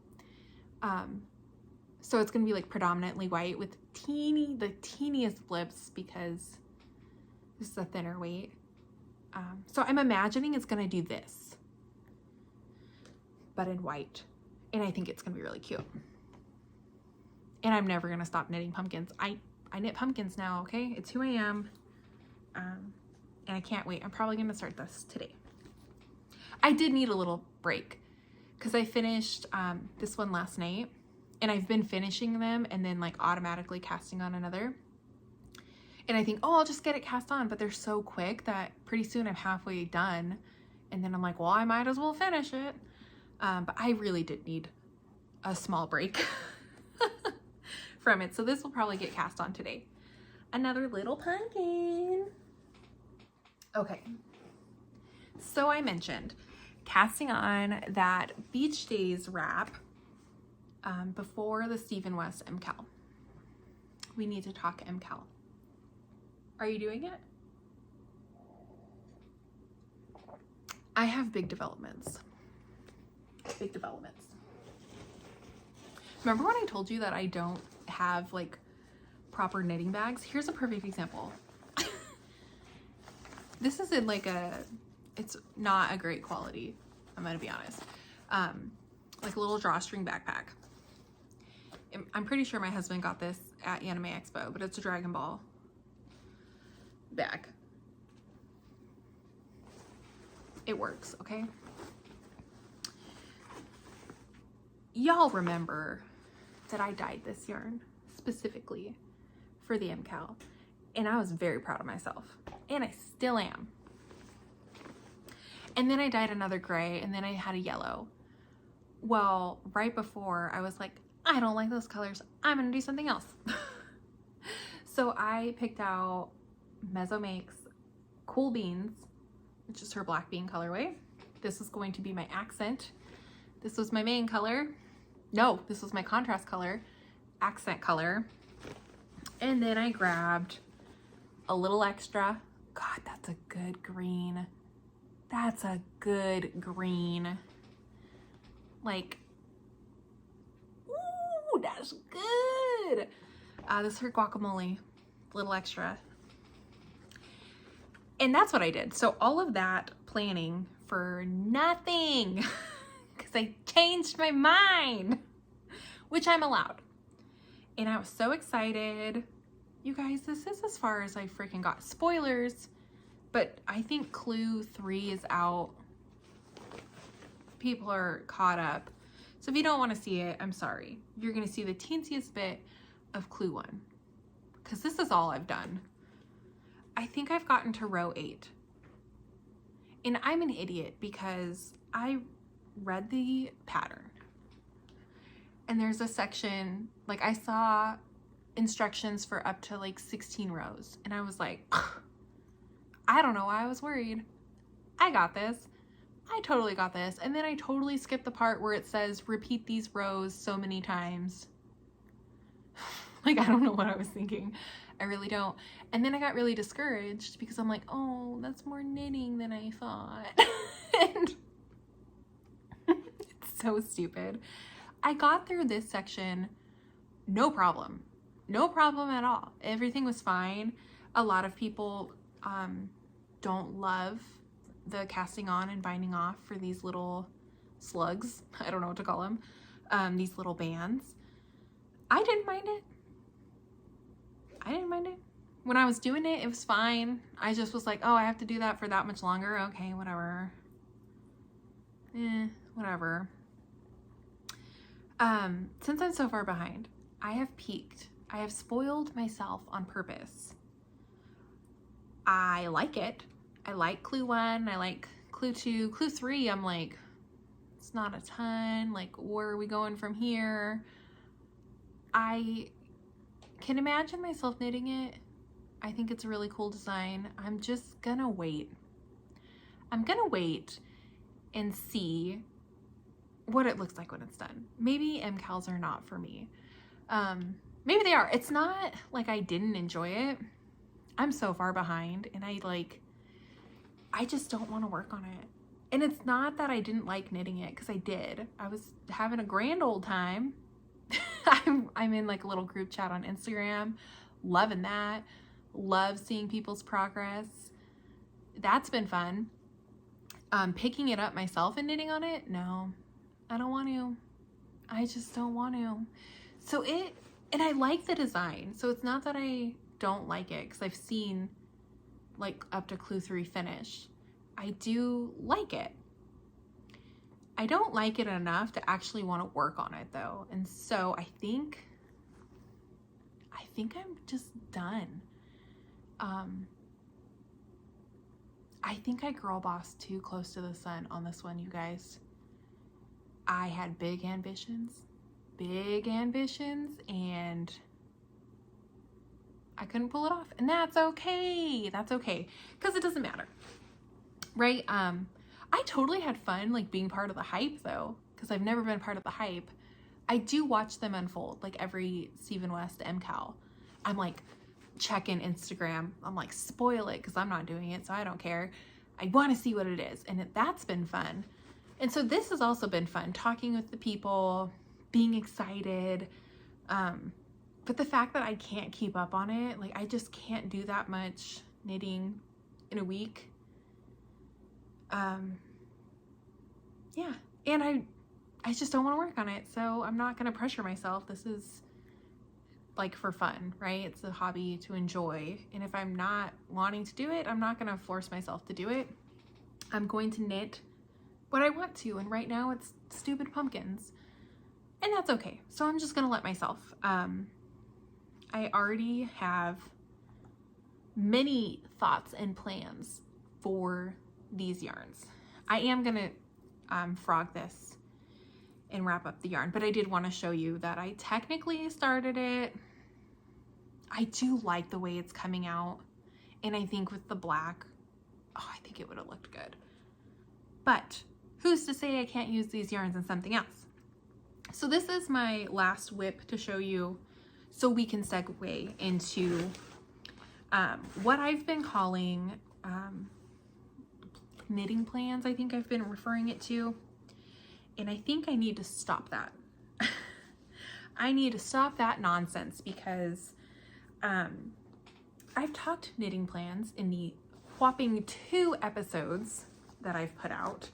So it's going to be like predominantly white with the teeniest blips, because this is a thinner weight. So I'm imagining it's going to do this, but in white. And I think it's going to be really cute. And I'm never going to stop knitting pumpkins. I knit pumpkins now, okay? It's who I am. And I can't wait. I'm probably going to start this today. I did need a little break because I finished this one last night. And I've been finishing them and then like automatically casting on another. And I think, oh, I'll just get it cast on, but they're so quick that pretty soon I'm halfway done. And then I'm like, well, I might as well finish it. But I really did need a small break from it. So this will probably get cast on today. Another little pumpkin. Okay. So I mentioned casting on that Beach Days wrap before the Stephen West MCAL. We need to talk MCAL. Are you doing it? I have big developments. Big developments. Remember when I told you that I don't have like proper knitting bags? Here's a perfect example. This is in like it's not a great quality, I'm gonna be honest. Like a little drawstring backpack. I'm pretty sure my husband got this at Anime Expo, but it's a Dragon Ball bag. It works, okay? Y'all remember that I dyed this yarn specifically for the MCAL, and I was very proud of myself, and I still am. And then I dyed another gray, and then I had a yellow. Well, right before I was like, I don't like those colors, I'm gonna do something else. So I picked out Mezzo Makes Cool Beans, which is her black bean colorway. This is going to be my accent. This was my main color. No, this was my contrast color, accent color. And then I grabbed a little extra. God, that's a good green. That's a good green. Like, ooh, that's good. This is her guacamole, little extra. And that's what I did. So all of that planning for nothing because I changed my mind, which I'm allowed. And I was so excited. You guys, this is as far as I freaking got. Spoilers, but I think Clue 3 is out. People are caught up. So if you don't want to see it, I'm sorry. You're going to see the teensiest bit of Clue 1 because this is all I've done. I think I've gotten to row 8. And I'm an idiot because I read the pattern. And there's a section, like I saw instructions for up to like 16 rows. And I was like, I don't know why I was worried. I got this. I totally got this. And then I totally skipped the part where it says repeat these rows so many times. Like, I don't know what I was thinking. I really don't. And then I got really discouraged because I'm like, oh, that's more knitting than I thought. And it's so stupid. I got through this section, no problem. No problem at all. Everything was fine. A lot of people don't love the casting on and binding off for these little slugs. I don't know what to call them. These little bands. I didn't mind it. I didn't mind it. When I was doing it, it was fine. I just was like, oh, I have to do that for that much longer. Okay, whatever. Whatever. Since I'm so far behind, I have peaked. I have spoiled myself on purpose. I like it. I like Clue 1. I like Clue 2. Clue 3, I'm like, it's not a ton. Like, where are we going from here? I can imagine myself knitting it, I think it's a really cool design. I'm just gonna wait. I'm gonna wait and see what it looks like when it's done. Maybe MCALs are not for me. Maybe they are. It's not like I didn't enjoy it. I'm so far behind, and I just don't want to work on it. And it's not that I didn't like knitting it, because I did. I was having a grand old time. I'm in like a little group chat on Instagram, loving that. Love seeing people's progress. That's been fun. Picking it up myself and knitting on it, no, I don't want to. I just don't want to. So and I like the design, so it's not that I don't like it, because I've seen like up to clue 3 finish. I do like it. I don't like it enough to actually want to work on it though, and so I think I'm just done. I think I girl bossed too close to the sun on this one, you guys. I had big ambitions, and I couldn't pull it off, and that's okay. That's okay, because it doesn't matter, right? I totally had fun like being part of the hype though, because I've never been part of the hype. I do watch them unfold, like every Stephen West MCAL. I'm like checking Instagram. I'm like, spoil it, because I'm not doing it, so I don't care. I want to see what it is, and that's been fun. And so this has also been fun, talking with the people, being excited. But the fact that I can't keep up on it, like I just can't do that much knitting in a week. Yeah, and I just don't want to work on it, so I'm not going to pressure myself. This is like for fun, right? It's a hobby to enjoy, and if I'm not wanting to do it, I'm not going to force myself to do it. I'm going to knit what I want to, and right now it's stupid pumpkins, and that's okay. So I'm just going to let myself. I already have many thoughts and plans for these yarns. I am going to frog this and wrap up the yarn, but I did want to show you that I technically started it. I do like the way it's coming out, and I think with the black, oh, I think it would have looked good. But who's to say I can't use these yarns in something else? So this is my last whip to show you, so we can segue into what I've been calling knitting plans. I think I've been referring it to, and I think I need to stop that. I need to stop that nonsense, because I've talked knitting plans in the whopping 2 episodes that I've put out,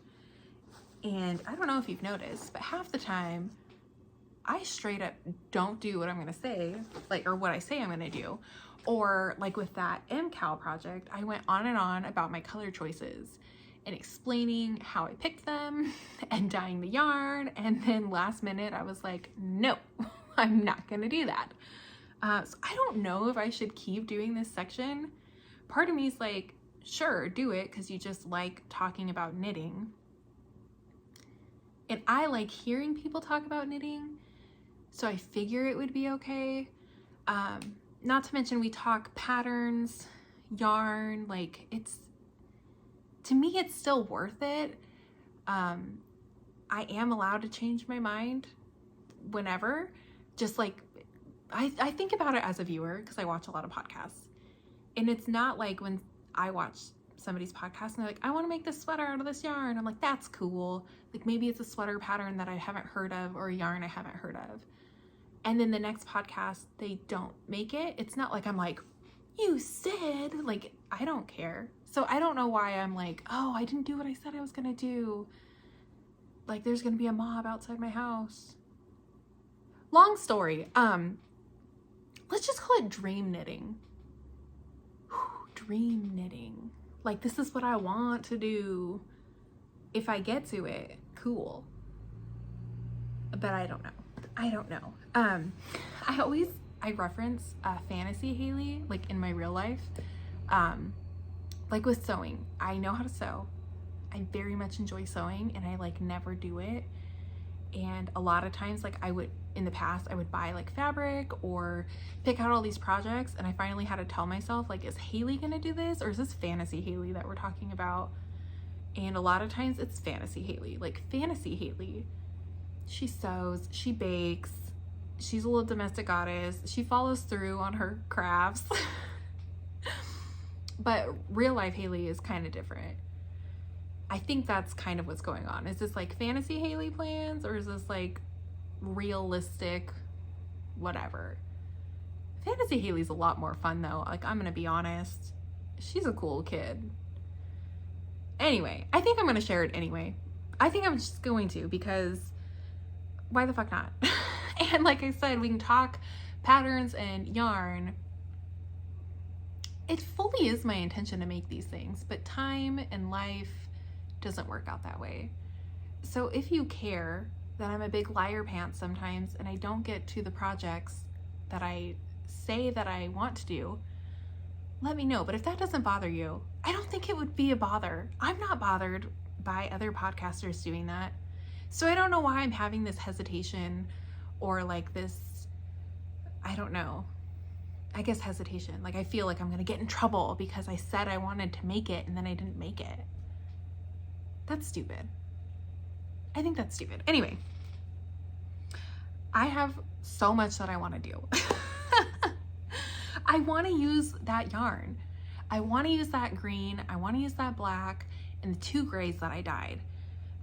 and I don't know if you've noticed, but half the time I straight up don't do what I'm gonna say, like, or what I say I'm gonna do. Or like with that MCAL project, I went on and on about my color choices and explaining how I picked them and dyeing the yarn, and then last minute I was like, no, I'm not gonna do that. So I don't know if I should keep doing this section. Part of me is like, sure, do it, because you just like talking about knitting. And I like hearing people talk about knitting, so I figure it would be okay. Not to mention we talk patterns, yarn, like to me, it's still worth it. I am allowed to change my mind whenever, just like, I think about it as a viewer, because I watch a lot of podcasts, and it's not like when I watch somebody's podcast and they're like, I want to make this sweater out of this yarn. I'm like, that's cool. Like maybe it's a sweater pattern that I haven't heard of, or a yarn I haven't heard of. And then the next podcast, they don't make it. It's not like I'm like, you said, like, I don't care. So I don't know why I'm like, oh, I didn't do what I said I was going to do. Like there's going to be a mob outside my house. Long story. Let's just call it dream knitting. Dream knitting. Like, this is what I want to do. If I get to it, cool. But I don't know. I reference fantasy Hailey, like in my real life. Like with sewing, I know how to sew. I very much enjoy sewing, and I like never do it. And a lot of times, like in the past, I would buy like fabric or pick out all these projects, and I finally had to tell myself, like, is Hailey gonna do this, or is this fantasy Hailey that we're talking about? And a lot of times it's fantasy Hailey. Like fantasy Hailey, she sews, she bakes, she's a little domestic goddess, she follows through on her crafts. But real life Hailey is kind of different. I think that's kind of what's going on. Is this like fantasy Hailey plans, or is this like realistic whatever? Fantasy Hailey's a lot more fun though. Like, I'm gonna be honest, she's a cool kid. Anyway, I think I'm gonna share it anyway. I think I'm just going to, because why the fuck not? And like I said, we can talk patterns and yarn. It fully is my intention to make these things, but time and life doesn't work out that way. So if you care that I'm a big liar pants sometimes and I don't get to the projects that I say that I want to do, let me know. But if that doesn't bother you, I don't think it would be a bother. I'm not bothered by other podcasters doing that. So I don't know why I'm having this hesitation, or like this, I don't know, I guess hesitation. Like, I feel like I'm gonna get in trouble because I said I wanted to make it and then I didn't make it. That's stupid. I think that's stupid. Anyway, I have so much that I want to do. I want to use that yarn. I want to use that green. I want to use that black and the 2 grays that I dyed.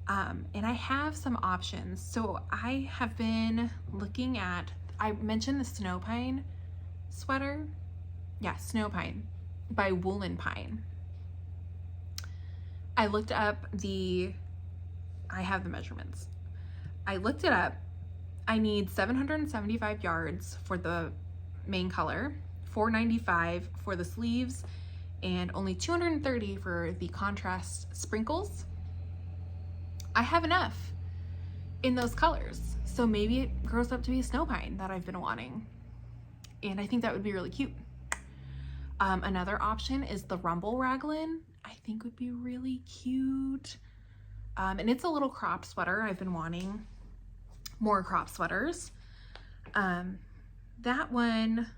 And I have some options. So I have been looking at, I mentioned the Snow Pine sweater. Yeah, Snow Pine by Woolen Pine. I looked up I have the measurements. I looked it up. I need 775 yards for the main color, 495 for the sleeves, and only 230 for the contrast sprinkles. I have enough in those colors. So maybe it grows up to be a Snow Pine that I've been wanting. And I think that would be really cute. Another option is the Rumble Raglan. I think would be really cute. And it's a little crop sweater. I've been wanting more crop sweaters. That one,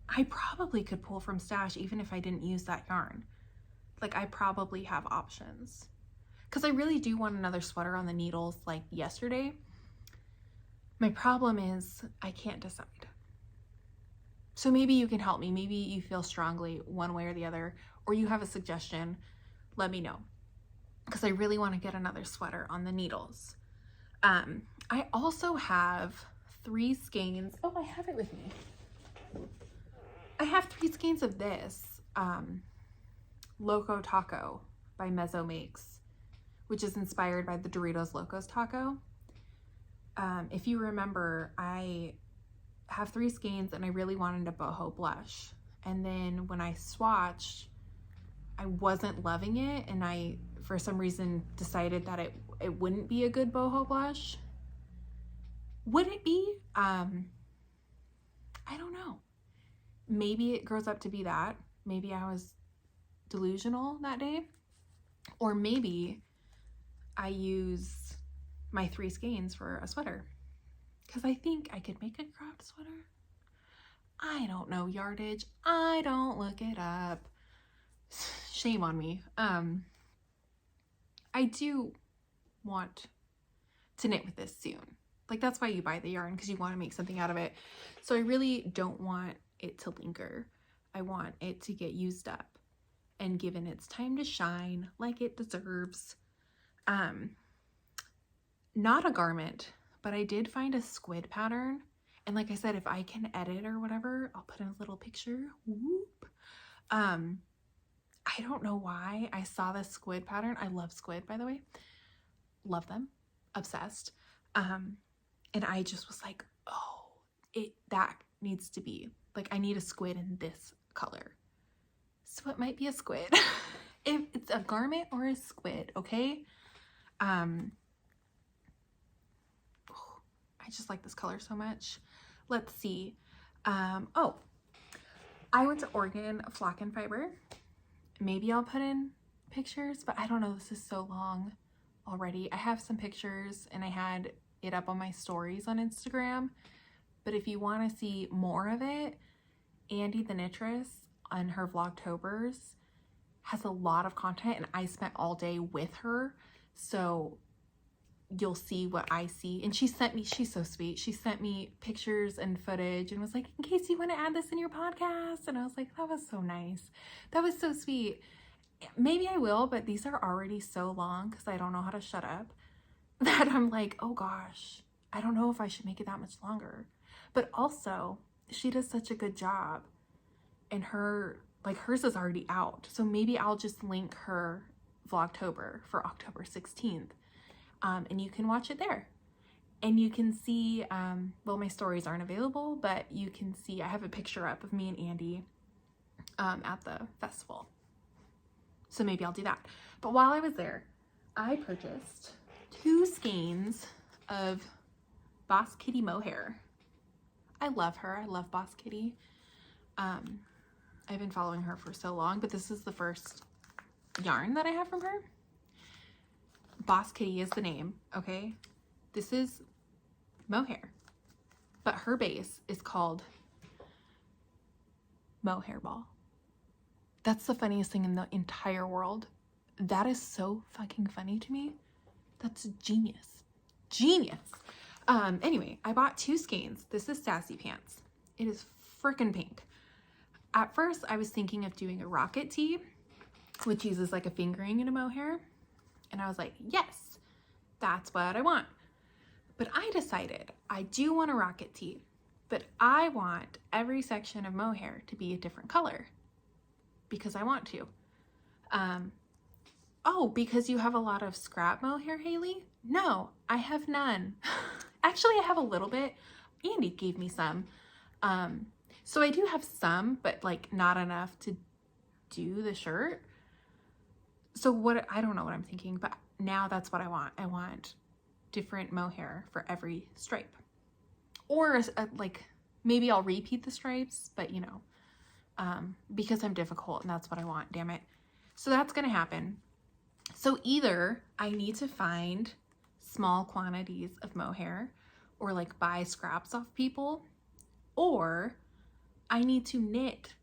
I probably could pull from stash even if I didn't use that yarn. Like, I probably have options. Because I really do want another sweater on the needles like yesterday. My problem is I can't decide. So maybe you can help me. Maybe you feel strongly one way or the other, or you have a suggestion, let me know. Because I really want to get another sweater on the needles. I also have 3 skeins. Oh, I have it with me. I have 3 skeins of this Loco Taco by Binkybean Makes, which is inspired by the Doritos Locos Taco. If you remember, I have 3 skeins and I really wanted a boho blush. And then when I swatched, I wasn't loving it, and I, for some reason, decided that it wouldn't be a good boho blush. Would it be? I don't know. Maybe it grows up to be that. Maybe I was delusional that day. Or maybe I use my 3 skeins for a sweater. Because I think I could make a cropped sweater. I don't know yardage. I don't look it up. Shame on me. I do want to knit with this soon. Like, that's why you buy the yarn, because you want to make something out of it. So I really don't want it to linger. I want it to get used up and given its time to shine like it deserves. Not a garment, but I did find a squid pattern. And like I said, if I can edit or whatever, I'll put in a little picture. Whoop. I don't know why I saw this squid pattern. I love squid, by the way. Love them. Obsessed. And I just was like, oh, that needs to be, like, I need a squid in this color. So it might be a squid. If it's a garment or a squid, okay? I just like this color so much. Let's see. Oh, I went to Oregon Flock and Fiber. Maybe I'll put in pictures, but I don't know. This is so long already. I have some pictures, and I had it up on my stories on Instagram. But if you want to see more of it, Andy the Knitress on her Vlogtobers has a lot of content, and I spent all day with her. So you'll see what I see. And she sent me, she's so sweet. She sent me pictures and footage and was like, in case you want to add this in your podcast. And I was like, that was so nice. That was so sweet. Maybe I will, but these are already so long because I don't know how to shut up that I'm like, oh gosh, I don't know if I should make it that much longer. But also, she does such a good job, and hers is already out. So maybe I'll just link her Vlogtober for October 16th. And you can watch it there. And you can see, well, my stories aren't available, but you can see, I have a picture up of me and Andy at the festival. So maybe I'll do that. But while I was there, I purchased 2 skeins of Boss Kitty mohair. I love her. I love Boss Kitty. I've been following her for so long, but this is the first yarn that I have from her. Boss Kitty is the name, okay? This is mohair, but her base is called Mohair Ball. That's the funniest thing in the entire world. That is so fucking funny to me. That's genius. Genius. Anyway, I bought 2 skeins. This is Sassy Pants. It is freaking pink. At first, I was thinking of doing a rocket tee, which uses like a fingering and a mohair. And I was like, yes, that's what I want. But I decided I do want a rocket tee, but I want every section of mohair to be a different color because I want to. Oh, because you have a lot of scrap mohair, Hailey? No, I have none. Actually, I have a little bit. Andy gave me some. So I do have some, but like not enough to do the shirt. So I don't know what I'm thinking, but now that's what I want. I want different mohair for every stripe. Or like maybe I'll repeat the stripes, but you know, because I'm difficult and that's what I want, damn it. So that's going to happen. So either I need to find small quantities of mohair or like buy scraps off people, or I need to knit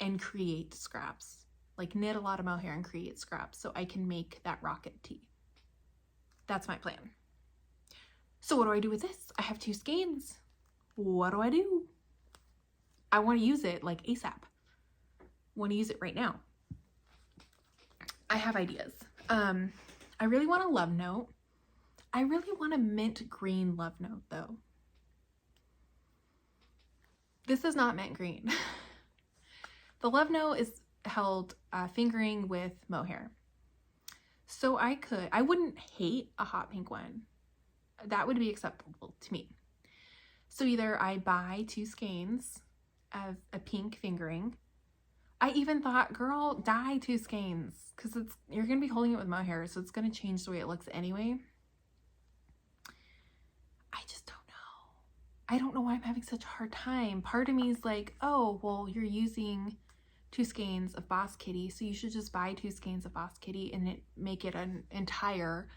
and create scraps, like knit a lot of mohair and create scraps so I can make that rocket tee. That's my plan. So what do I do with this? I have 2 skeins. What do I do? I want to use it like ASAP. Want to use it right now. I have ideas. I really want a love note. I really want a mint green love note though. This is not mint green. The love note is held fingering with mohair. So I wouldn't hate a hot pink one. That would be acceptable to me. So either I buy 2 skeins of a pink fingering. I even thought, girl, dye 2 skeins because you're going to be holding it with mohair, so it's going to change the way it looks anyway. I just don't know. I don't know why I'm having such a hard time. Part of me is like, oh, well, you're using 2 skeins of Boss Kitty, so you should just buy 2 skeins of Boss Kitty and make it an entire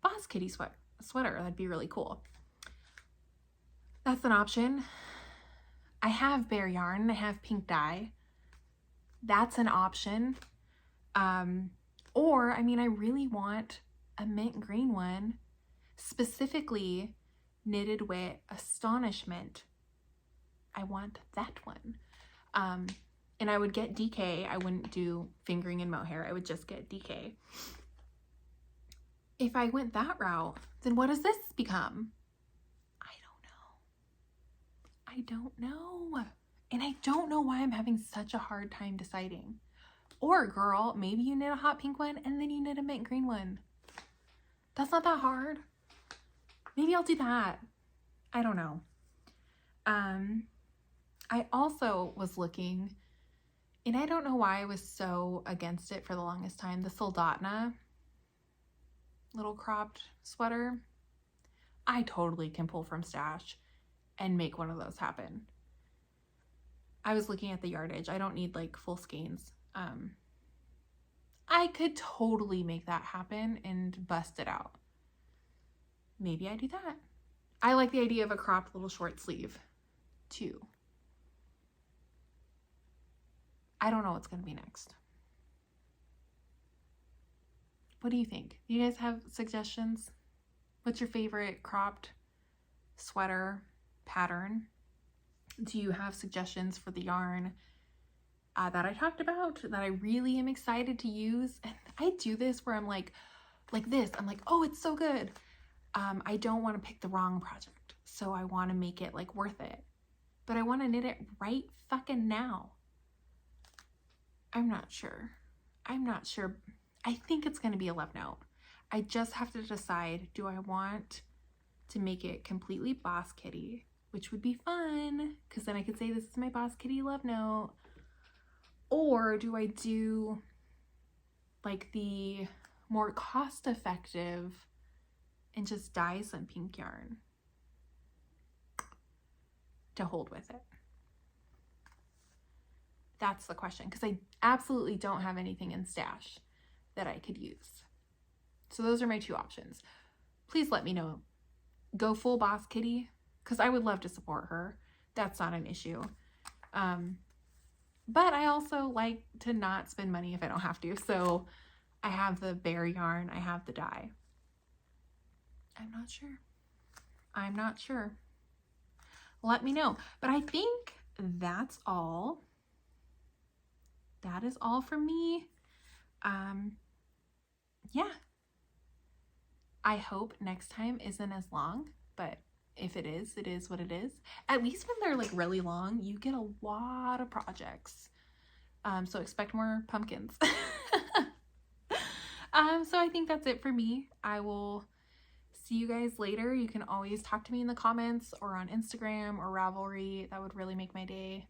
Boss Kitty sweater. That'd be really cool. That's an option. I have bare yarn. I have pink dye. That's an option. Or, I mean, I really want a mint green one, specifically knitted with Astonishment. I want that one. And I would get DK. I wouldn't do fingering and mohair. I would just get DK. If I went that route, then what does this become? I don't know. And I don't know why I'm having such a hard time deciding. Or girl, maybe you knit a hot pink one and then you knit a mint green one. That's not that hard. Maybe I'll do that. I don't know. I also was looking, and I don't know why I was so against it for the longest time, the Soldotna little cropped sweater. I totally can pull from stash and make one of those happen. I was looking at the yardage. I don't need like full skeins. I could totally make that happen and bust it out. maybe I do that. I like the idea of a cropped little short sleeve too. I don't know what's going to be next. What do you think? Do you guys have suggestions? What's your favorite cropped sweater pattern? Do you have suggestions for the yarn that I talked about that I really am excited to use? And I do this where I'm like this. I'm like, oh, it's so good. I don't want to pick the wrong project. So I want to make it like worth it. But I want to knit it right fucking now. I'm not sure. I think it's going to be a love note. I just have to decide, do I want to make it completely Boss Kitty, which would be fun because then I could say this is my Boss Kitty love note, or do I do like the more cost effective and just dye some pink yarn to hold with it? That's the question, because I absolutely don't have anything in stash that I could use. So those are my two options. Please let me know. Go full Boss Kitty, because I would love to support her. That's not an issue. But I also like to not spend money if I don't have to. So I have the bare yarn. I have the dye. I'm not sure. Let me know. But I think that's all. That is all for me. Yeah. I hope next time isn't as long, but if it is what it is. At least when they're like really long, you get a lot of projects. So expect more pumpkins. So I think that's it for me. I will see you guys later. You can always talk to me in the comments or on Instagram or Ravelry. That would really make my day.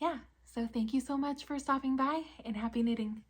Yeah. So thank you so much for stopping by, and happy knitting.